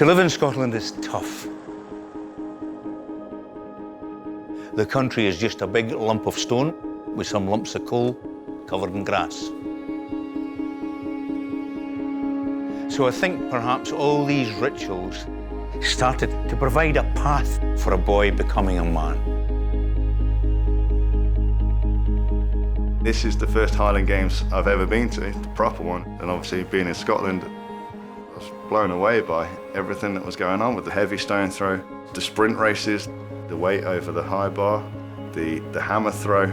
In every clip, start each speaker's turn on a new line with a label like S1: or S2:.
S1: To live in Scotland is tough. The country is just a big lump of stone with some lumps of coal covered in grass. So I think perhaps all these rituals started to provide a path for a boy becoming a man.
S2: This is the first Highland Games I've ever been to, the proper one, and obviously being in Scotland, I was blown away by everything that was going on with the heavy stone throw, the sprint races, the weight over the high bar, the hammer throw.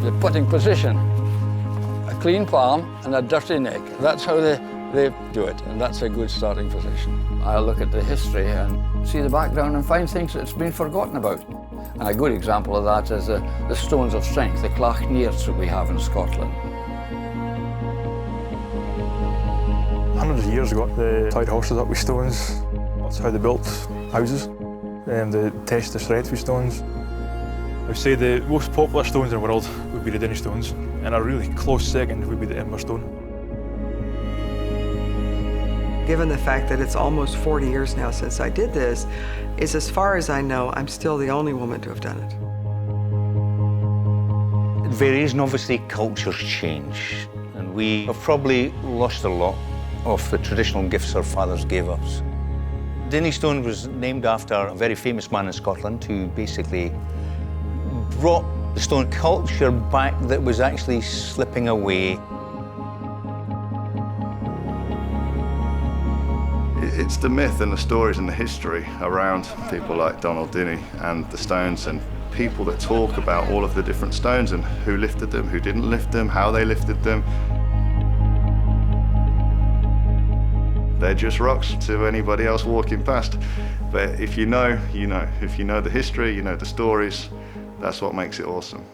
S3: The putting position, a clean palm and a dirty neck. That's how they do it, and that's a good starting position. I look at the history and see the background and find things that's been forgotten about. And a good example of that is the stones of strength, the clachnears that we have in Scotland.
S4: Hundreds of years ago, they tied horses up with stones. That's how they built houses. They test the strength with stones. I would say the most popular stones in the world would be the Dinnie stones, and a really close second would be the Ember stone.
S5: Given the fact that it's almost 40 years now since I did this, is as far as I know, I'm still the only woman to have done it.
S1: It varies, and obviously cultures change, and we have probably lost a lot of the traditional gifts our fathers gave us. Dinnie stone was named after a very famous man in Scotland who basically brought the stone culture back that was actually slipping away.
S2: It's the myth and the stories and the history around people like Donald Dinnie and the stones, and people that talk about all of the different stones and who lifted them, who didn't lift them, how they lifted them. They're just rocks to anybody else walking past. But if you know, you know. If you know the history, you know the stories, that's what makes it awesome.